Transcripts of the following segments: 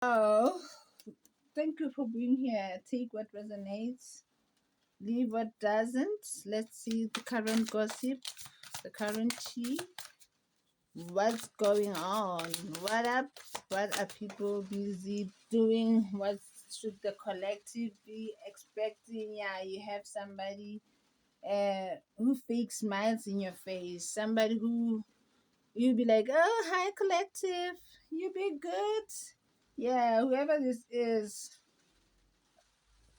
Oh, thank you for being here. Take what resonates, leave what doesn't. Let's see the current gossip, the current tea. What's going on? What up? What are people busy doing? What should the collective be expecting? Yeah, you have somebody who fake smiles in your face. Somebody who you'll be like, oh, hi, collective. You be good. Yeah, whoever this is,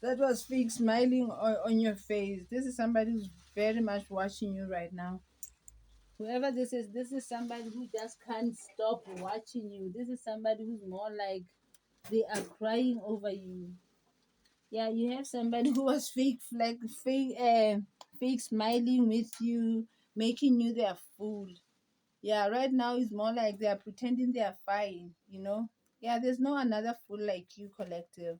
that was fake smiling on your face. This is somebody who's very much watching you right now. Whoever this is somebody who just can't stop watching you. This is somebody who's more like they are crying over you. Yeah, you have somebody who was fake smiling with you, making you their fool. Yeah, right now it's more like they are pretending they are fine, you know? Yeah, there's no another fool like you, collective.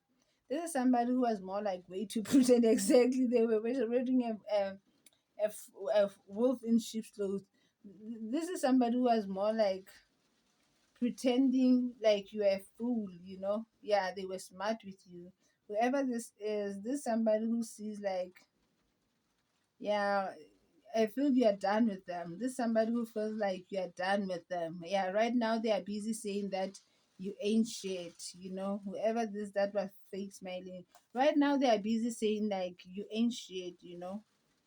This is somebody who was more like way to pretend exactly they were wearing a wolf in sheep's clothes. This is somebody who was more like pretending like you are a fool, you know? Yeah, they were smart with you. Whoever this somebody who sees like, yeah, I feel you are done with them. This is somebody who feels like you are done with them. Yeah, right now they are busy saying that you ain't shit, you know. Whoever that was fake smiling. Right now they are busy saying like you ain't shit, you know.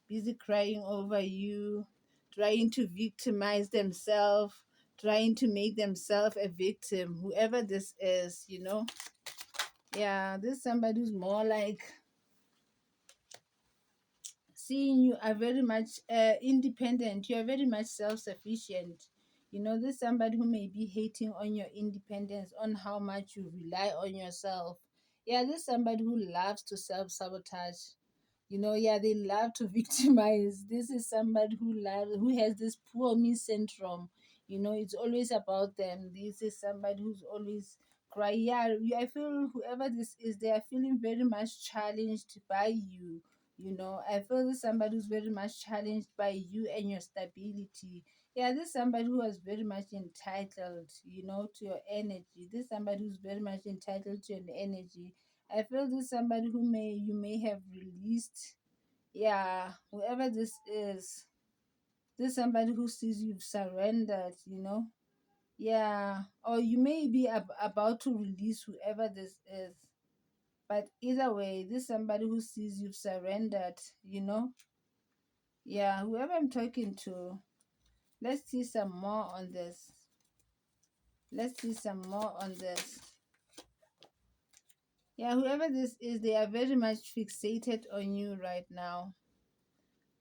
Busy crying over you, trying to victimize themselves, trying to make themselves a victim. Whoever this is, you know. Yeah, this is somebody who's more like seeing you are very much independent, you are very much self-sufficient. You know, this somebody who may be hating on your independence, on how much you rely on yourself. Yeah, this somebody who loves to self-sabotage. You know, yeah, they love to victimize. This is somebody who has this poor me syndrome. You know, it's always about them. This is somebody who's always cry. Yeah, I feel whoever this is, they are feeling very much challenged by you. You know, I feel this somebody who's very much challenged by you and your stability. Yeah, this somebody who is very much entitled, you know, to your energy. This somebody who's very much entitled to your energy. I feel this somebody who may have released. Yeah, whoever this somebody who sees you've surrendered, you know. Yeah, or you may be about to release whoever this is. But either way, this somebody who sees you've surrendered, you know. Yeah, whoever I'm talking to, let's see some more on this. Let's see some more on this. Yeah, whoever this is, they are very much fixated on you right now.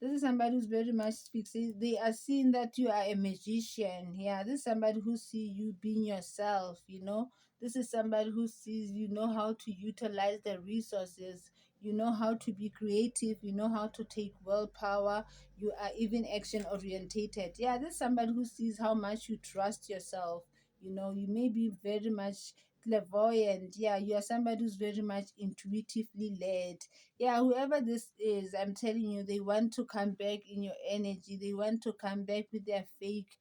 This is somebody who's very much fixated. They are seeing that you are a magician. Yeah, this is somebody who see you being yourself, you know. This is somebody who sees you know how to utilize the resources. You know how to be creative. You know how to take willpower. You are even action orientated. Yeah, this is somebody who sees how much you trust yourself. You know, you may be very much clairvoyant. Yeah, you are somebody who's very much intuitively led. Yeah, whoever this is, I'm telling you, they want to come back in your energy. They want to come back with their fake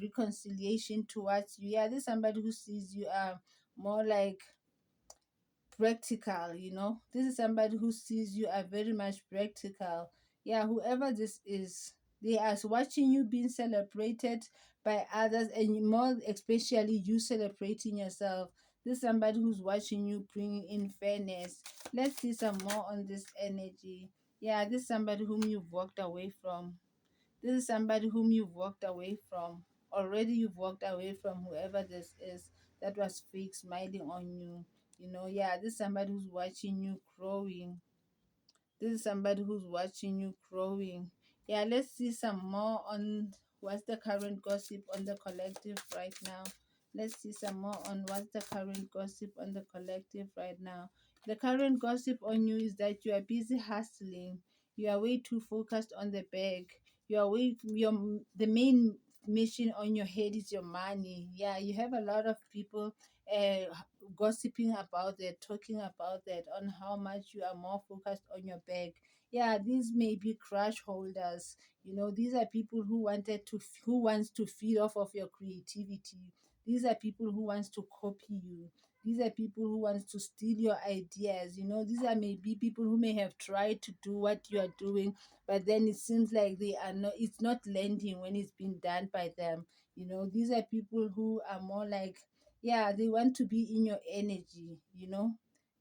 reconciliation towards you. Yeah, this is somebody who sees you are more like practical, you know. This is somebody who sees you are very much practical. Yeah, whoever this is, they are watching you being celebrated by others, and more especially you celebrating yourself. This is somebody who's watching you bring in fairness. Let's see some more on this energy. Yeah, this is somebody whom you've walked away from. This is somebody whom you've walked away from. Already you've walked away from whoever this is that was fake smiling on you. You know, yeah, this is somebody who's watching you growing. This is somebody who's watching you growing. Yeah, let's see some more on what's the current gossip on the collective right now. Let's see some more on what's the current gossip on the collective right now. The current gossip on you is that you are busy hustling. You are way too focused on the bag. You are way the main mission on your head is your money. Yeah, you have a lot of people uh, gossiping about that, talking about that, on how much you are more focused on your bag. Yeah, these may be crush holders. You know, these are people who wants to feed off of your creativity. These are people who wants to copy you. These are people who want to steal your ideas. You know, these are maybe people who may have tried to do what you are doing, but then it seems like they are not, it's not landing when it's been done by them. You know, these are people who are more like, yeah, they want to be in your energy, you know.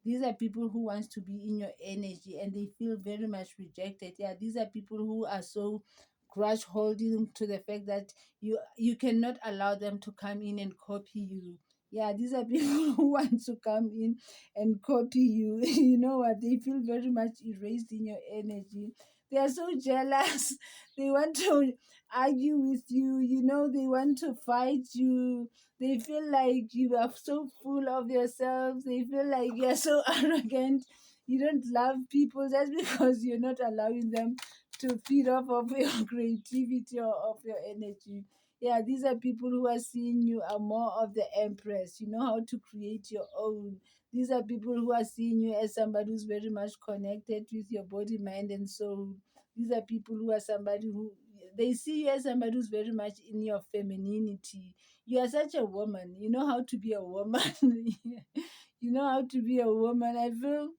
These are people who wants to be in your energy and they feel very much rejected. Yeah, these are people who are so grudge holding to the fact that you cannot allow them to come in and copy you. Yeah, these are people who want to come in and copy you. You know what? They feel very much erased in your energy. They are so jealous. They want to argue with you. You know, they want to fight you. They feel like you are so full of yourself. They feel like you're so arrogant. You don't love people just because you're not allowing them to feed off of your creativity or of your energy. Yeah, these are people who are seeing you are more of the empress. You know how to create your own. These are people who are seeing you as somebody who's very much connected with your body, mind, and soul. These are people who are somebody who they see you as somebody who's very much in your femininity. You are such a woman. You know how to be a woman. You know how to be a woman. I feel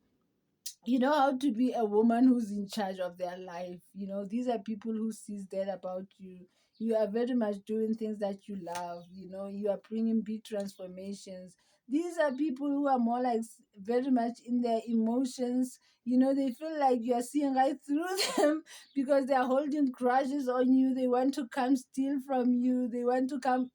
you know how to be a woman who's in charge of their life. You know, these are people who sees that about you. You are very much doing things that you love. You know, you are bringing big transformations. These are people who are more like very much in their emotions. You know, they feel like you are seeing right through them because they are holding grudges on you. They want to come steal from you. They want to come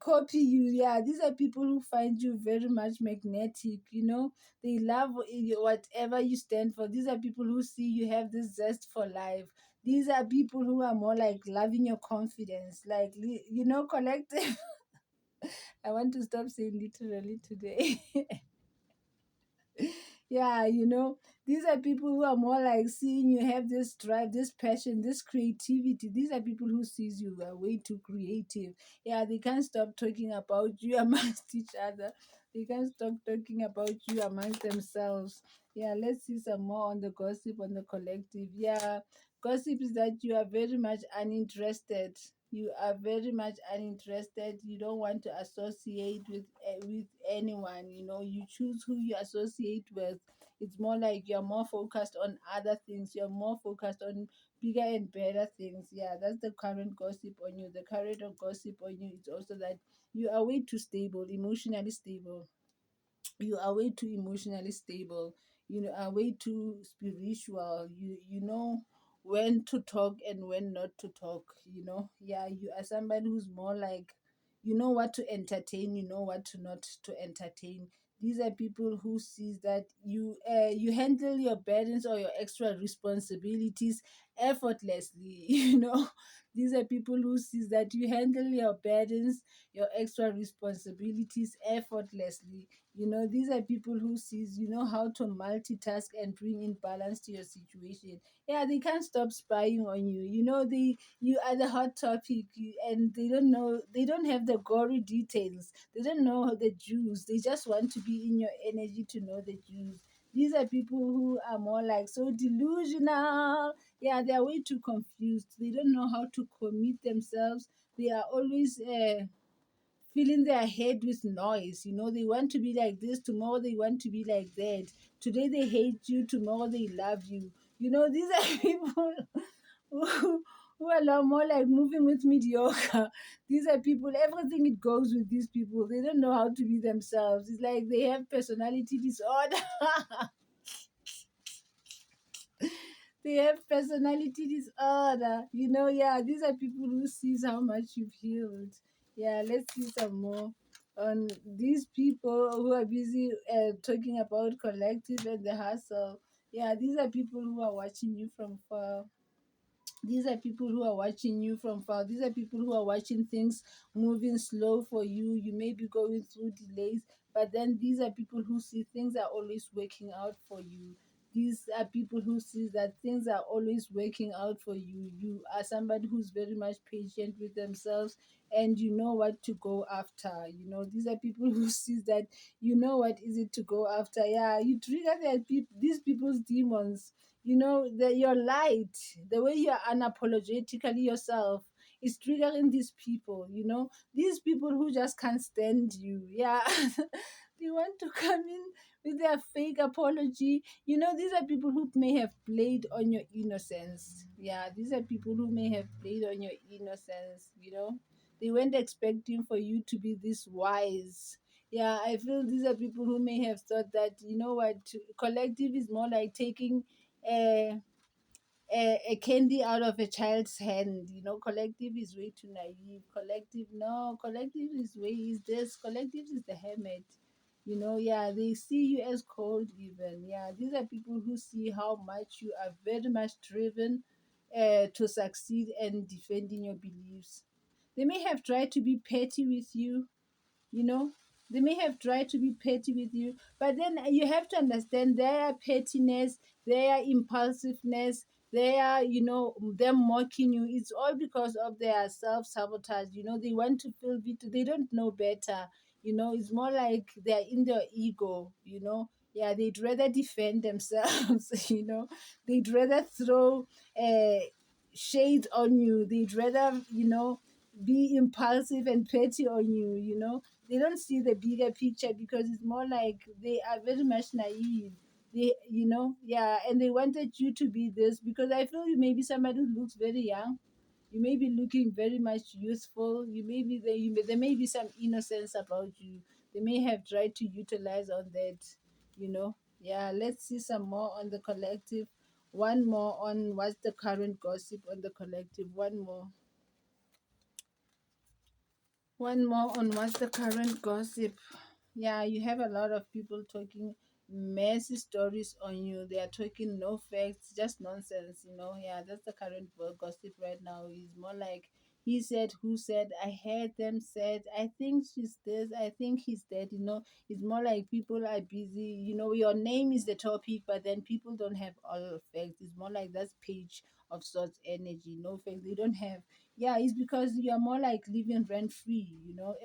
copy you. Yeah, these are people who find you very much magnetic. You know, they love whatever you stand for. These are people who see you have this zest for life. These are people who are more like loving your confidence, like you know, collective. I want to stop saying literally today. Yeah, you know, these are people who are more like seeing you have this drive, this passion, this creativity. These are people who sees you are way too creative. Yeah, they can't stop talking about you amongst each other. They can't stop talking about you amongst themselves. Yeah, let's see some more on the gossip on the collective. Yeah, gossip is that you are very much uninterested. You are very much uninterested. You don't want to associate with anyone. You know, you choose who you associate with. It's more like you're more focused on other things. You're more focused on bigger and better things. Yeah, that's the current gossip on you. The current of gossip on you is also that you are way too stable, emotionally stable. You are way too emotionally stable. You know, are way too spiritual. You know when to talk and when not to talk. You know, yeah, you are somebody who's more like you know what to entertain, you know what to not to entertain. These are people who sees that you handle your burdens or your extra responsibilities effortlessly. You know, these are people who sees that you handle your burdens, your extra responsibilities effortlessly. You know, these are people who sees you know how to multitask and bring in balance to your situation. Yeah, they can't stop spying on you. You know, you are the hot topic, and they don't know, they don't have the gory details. They don't know the juice. They just want to be in your energy to know the juice. These are people who are more like so delusional. Yeah, they are way too confused. They don't know how to commit themselves. They are always filling their head with noise. You know, they want to be like this, tomorrow they want to be like that. Today they hate you, tomorrow they love you. You know, these are people who are more like moving with mediocre. These are people, everything it goes with these people. They don't know how to be themselves. It's like they have personality disorder. They have personality disorder. You know, yeah, these are people who sees how much you've healed. Yeah, let's see some more on these people who are busy talking about collective and the hustle. Yeah, these are people who are watching you from far. These are people who are watching you from far. These are people who are watching things moving slow for you. You may be going through delays, but then these are people who see things are always working out for you. These are people who see that things are always working out for you. You are somebody who's very much patient with themselves and you know what to go after. You know, these are people who sees that you know what is it to go after. Yeah, you trigger these people's demons. You know, your light, the way you're unapologetically yourself is triggering these people. You know, these people who just can't stand you. Yeah. They want to come in with their fake apology. These are people who may have played on your innocence. Yeah, these are people who may have played on your innocence. They weren't expecting for you to be this wise. Yeah, I feel these are people who may have thought that, what, collective is more like taking a a candy out of a child's hand. Collective is way too naive. Collective, no, collective is this. Collective is the hermit. Yeah, they see you as cold even. Yeah, these are people who see how much you are very much driven to succeed and defending your beliefs. They may have tried to be petty with you, you know they may have tried to be petty with you, but then you have to understand their pettiness, their impulsiveness, their them mocking you. It's all because of their self-sabotage. They want to feel better, they don't know better. It's more like they're in their ego. Yeah, they'd rather defend themselves. They'd rather throw uh, shade on you. They'd rather be impulsive and petty on you. They don't see the bigger picture because it's more like they are very much naive. Yeah, and they wanted you to be this because I feel you may be somebody who looks very young. You may be looking very much youthful. There may be some innocence about you. They may have tried to utilize on that. Yeah, let's see some more on the collective. One more on what's the current gossip on the collective. One more on what's the current gossip. Yeah, you have a lot of people talking messy stories on you. They are talking no facts, just nonsense. Yeah, that's the current gossip right now. Is more like he said, who said, I heard them said, I think she's this, I think he's that. It's more like people are busy. Your name is the topic, but then people don't have all the facts. It's more like that's page of sorts energy, no facts. They don't have. Yeah, it's because you're more like living rent free.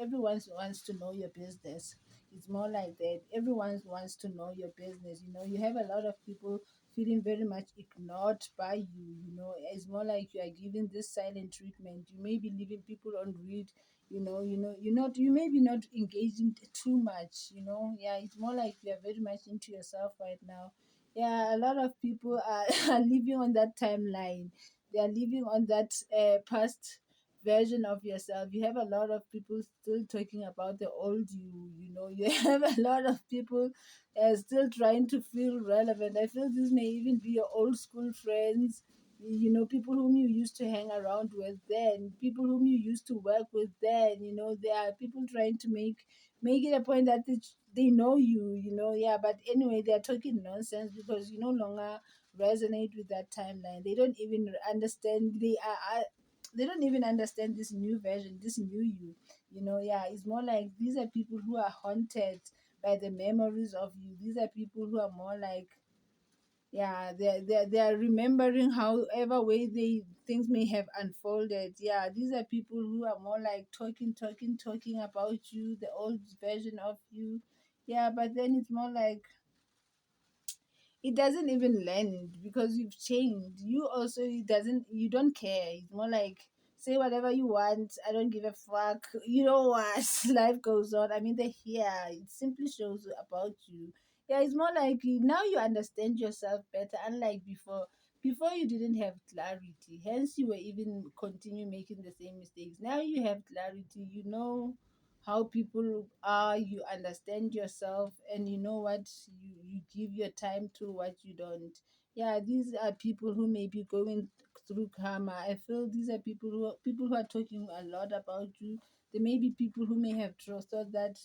Everyone wants to know your business. It's more like that. Everyone wants to know your business. You have a lot of people feeling very much ignored by you. It's more like you are giving this silent treatment. You may be leaving people on read. You may be not engaging too much. Yeah, it's more like you are very much into yourself right now. Yeah, a lot of people are, are living on that timeline. They are living on that past version of yourself. You have a lot of people still talking about the old you. You have a lot of people still trying to feel relevant. I feel this may even be your old school friends. People whom you used to hang around with then, people whom you used to work with then. There are people trying to make it a point that they know you. Yeah, but anyway, they are talking nonsense because you no longer resonate with that timeline. They don't even understand. They don't even understand this new version, this new you. Yeah, it's more like these are people who are haunted by the memories of you. These are people who are more like, yeah, they're remembering however way they things may have unfolded. Yeah, these are people who are more like talking about you, the old version of you. Yeah, but then it's more like it doesn't even land because you've changed. You also, you don't care. It's more like say whatever you want. I don't give a fuck. You know what? Life goes on. I mean, they're here. It simply shows about you. Yeah, it's more like now you understand yourself better, unlike before. Before you didn't have clarity, hence you were even continue making the same mistakes. Now you have clarity. You know how people are, you understand yourself, and you know what you give your time to, what you don't. Yeah, these are people who may be going through karma. I feel these are people who are talking a lot about you. There may be people who may have thought that,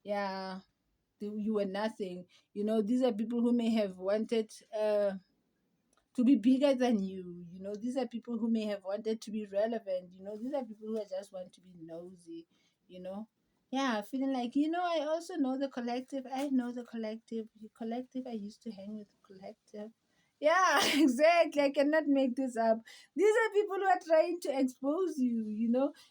yeah, you were nothing. These are people who may have wanted to be bigger than you. These are people who may have wanted to be relevant. These are people who just want to be nosy. You know, yeah, feeling like, I also know the collective. I know the collective. The collective. I used to hang with the collective. Yeah, exactly. I cannot make this up. These are people who are trying to expose you.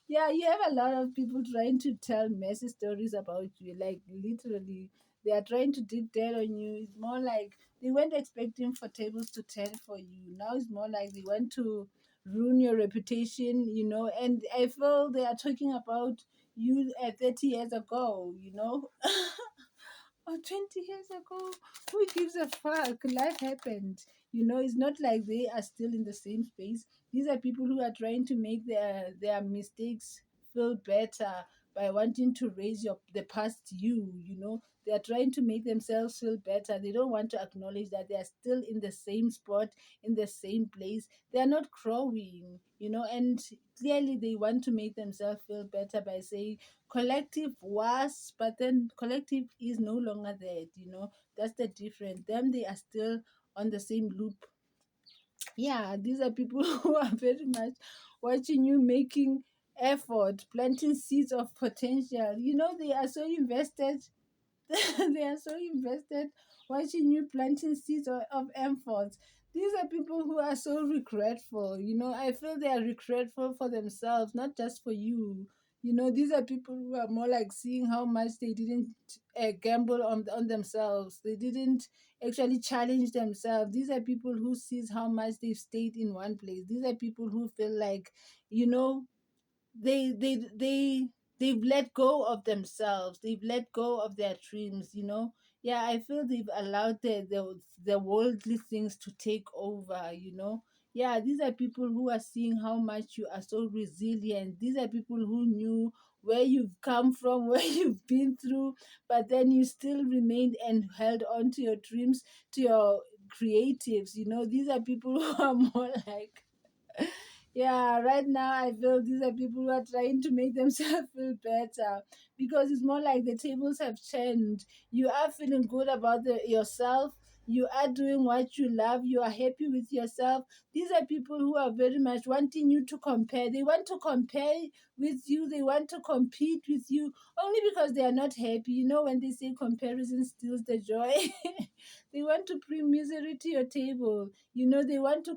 Yeah, you have a lot of people trying to tell messy stories about you. Like, literally, they are trying to dig dirt on you. It's more like they weren't expecting for tables to turn for you. Now it's more like they want to ruin your reputation. And I feel they are talking about you 30 years ago, you know. Or 20 years ago, who gives a fuck? Life happened. You know, it's not like they are still in the same space. These are people who are trying to make their mistakes feel better by wanting to raise the past you know. They are trying to make themselves feel better. They don't want to acknowledge that they are still in the same spot, in the same place. They are not growing, you know, and clearly they want to make themselves feel better by saying collective was, but then collective is no longer there, you know. That's the difference. Them, they are still on the same loop. Yeah, these are people who are very much watching you making effort, planting seeds of potential. You know, they are so invested. They are so invested watching you planting seeds of efforts. These are people who are so regretful. You know, I feel they are regretful for themselves, not just for you. You know, these are people who are more like seeing how much they didn't gamble on themselves. They didn't actually challenge themselves. These are people who sees how much they've stayed in one place. These are people who feel like, you know, they they've let go of themselves, they've let go of their dreams, you know. Yeah, I feel they've allowed the worldly things to take over, you know. Yeah, these are people who are seeing how much you are so resilient. These are people who knew where you've come from, where you've been through, but then you still remained and held on to your dreams, to your creatives, you know. These are people who are more like, yeah, right now I feel these are people who are trying to make themselves feel better, because it's more like the tables have changed. You are feeling good about yourself. You are doing what you love. You are happy with yourself. These are people who are very much wanting you to compare. They want to compare with you. They want to compete with you only because they are not happy. You know, when they say comparison steals the joy, they want to bring misery to your table. You know, they want to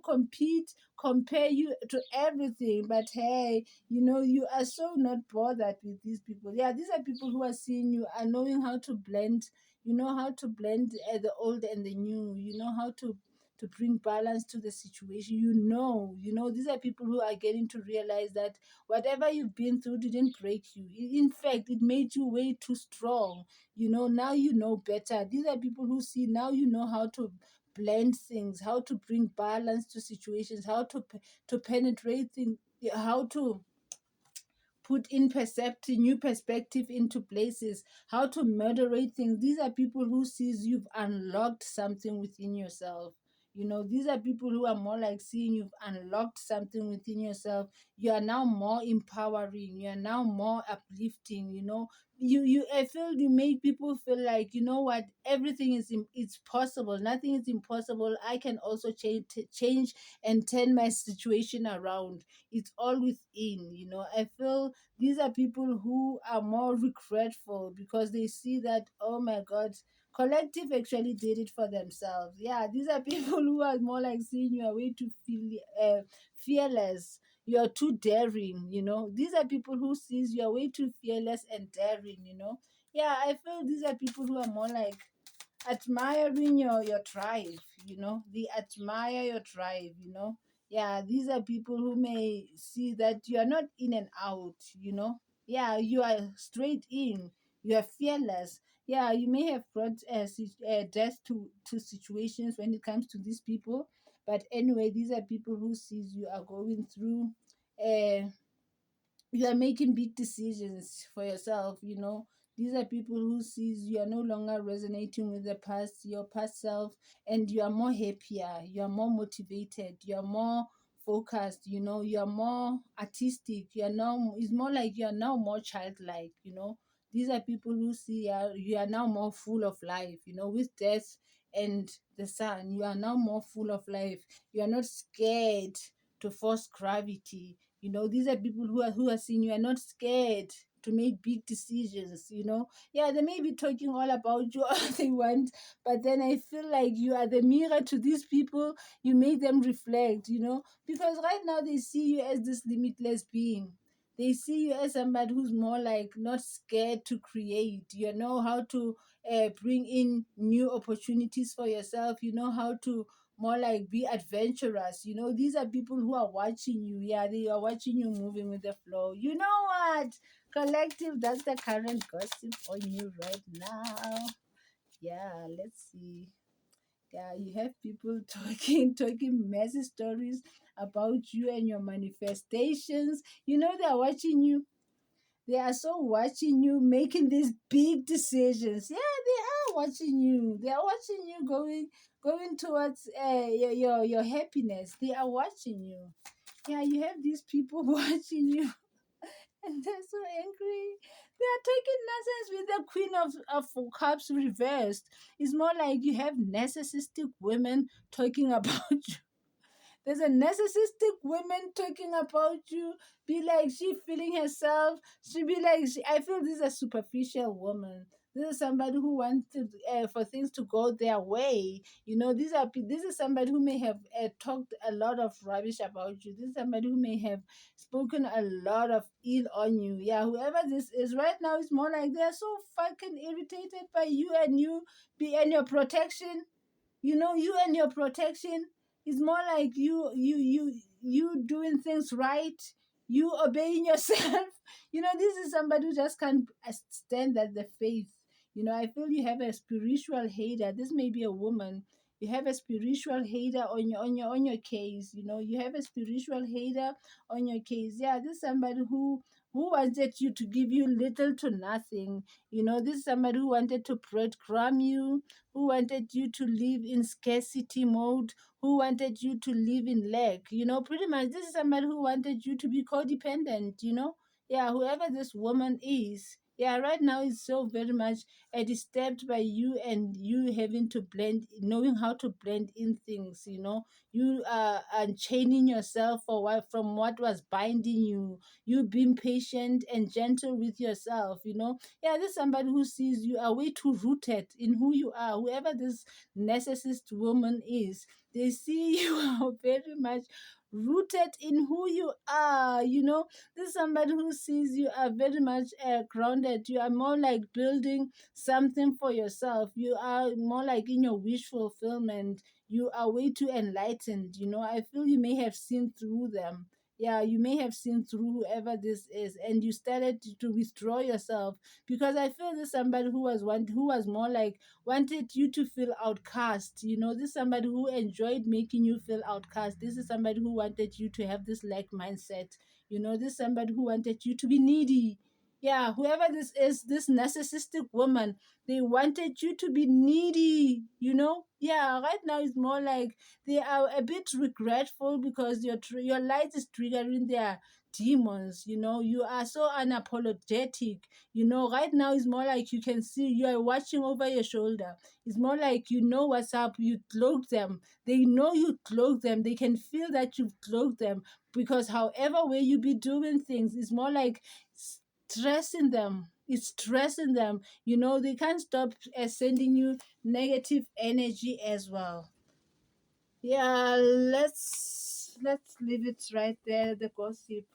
compare you to everything. But hey, you know, you are so not bothered with these people. Yeah, these are people who are seeing you, are knowing how to blend. You know how to blend the old and the new. You know how to bring balance to the situation. You know, these are people who are getting to realize that whatever you've been through didn't break you. In fact, it made you way too strong. You know, now you know better. These are people who see now, you know how to blend things, how to bring balance to situations, how to penetrate things, how to put in perceptive new perspective into places, how to moderate things. These are people who sees you've unlocked something within yourself. You know, these are people who are more like seeing you've unlocked something within yourself. You are now more empowering, you are now more uplifting, you know. You I feel you make people feel like, you know what, everything is it's possible, nothing is impossible. I can also change and turn my situation around. It's all within, you know. I feel these are people who are more regretful because they see that, oh my god, collective actually did it for themselves. Yeah, these are people who are more like seeing you are way too fearless. You're too daring, you know. These are people who sees you are way too fearless and daring, you know. Yeah, I feel these are people who are more like admiring your tribe, you know. They admire your tribe, you know. Yeah, these are people who may see that you are not in and out, you know. Yeah, you are straight in, you are fearless. Yeah, you may have brought death to situations when it comes to these people, but anyway, these are people who sees you are going through uh, you are making big decisions for yourself, you know. These are people who sees you are no longer resonating with the past, your past self, and you are more happier, you are more motivated, you are more focused, you know. You are more artistic, you are now, it's more like you are now more childlike, you know. These are people who see you are now more full of life, you know. With death and the sun, you are now more full of life. You are not scared to force gravity. You know, these are people who are seeing you are not scared to make big decisions, you know. Yeah, they may be talking all about you all they want, but then I feel like you are the mirror to these people. You make them reflect, you know, because right now they see you as this limitless being. They see you as somebody who's more like not scared to create. You know how to bring in new opportunities for yourself. You know how to more like be adventurous. You know, these are people who are watching you. Yeah, they are watching you moving with the flow. You know what? Collective, that's the current gossip on you right now. Yeah, let's see. Yeah, you have people talking messy stories about you and your manifestations. You know they're watching you. They are so watching you making these big decisions. Yeah, they are watching you. They are watching you going towards your happiness. They are watching you. Yeah, you have these people watching you, and they're so angry. They are taking nonsense with the Queen of Cups reversed. It's more like you have narcissistic women talking about you. There's a narcissistic woman talking about you. Be like she feeling herself. She be like I feel this is a superficial woman. This is somebody who wants for things to go their way. You know, this is somebody who may have talked a lot of rubbish about you. This is somebody who may have spoken a lot of ill on you. Yeah, whoever this is right now is more like they're so fucking irritated by you and you be and your protection. You know, you and your protection is more like you doing things right, you obeying yourself. You know, this is somebody who just can't stand that the faith. You know, I feel you have a spiritual hater. This may be a woman. You have a spiritual hater on your case. You know, you have a spiritual hater on your case. Yeah, this is somebody who wanted you to give you little to nothing. You know, this is somebody who wanted to breadcrumb you, who wanted you to live in scarcity mode, who wanted you to live in lack. You know, pretty much this is somebody who wanted you to be codependent, you know? Yeah, whoever this woman is, yeah, right now is so very much disturbed by you and you having to knowing how to blend in things, you know? You are unchaining yourself from what was binding you, you being patient and gentle with yourself, you know? Yeah, this is somebody who sees you are way too rooted in who you are. Whoever this narcissist woman is, they see you are very much rooted in who you are. You know, this is somebody who sees you are very much grounded. You are more like building something for yourself. You are more like in your wish fulfillment. You are way too enlightened. You know, I feel you may have seen through them. Yeah, you may have seen through whoever this is, and you started to withdraw yourself because I feel this somebody who was more like wanted you to feel outcast. You know, this is somebody who enjoyed making you feel outcast. This is somebody who wanted you to have this like mindset. You know, this is somebody who wanted you to be needy. Yeah, whoever this is, this narcissistic woman, they wanted you to be needy, you know? Yeah, right now it's more like they are a bit regretful because your light is triggering their demons, you know? You are so unapologetic. You know, right now it's more like you can see you are watching over your shoulder. It's more like you know what's up. You cloak them. They know you cloak them. They can feel that you've cloaked them because however way you be doing things, it's more like stressing them. It's stressing them. You know, they can't stop sending you negative energy as well. Yeah, let's leave it right there. The gossip.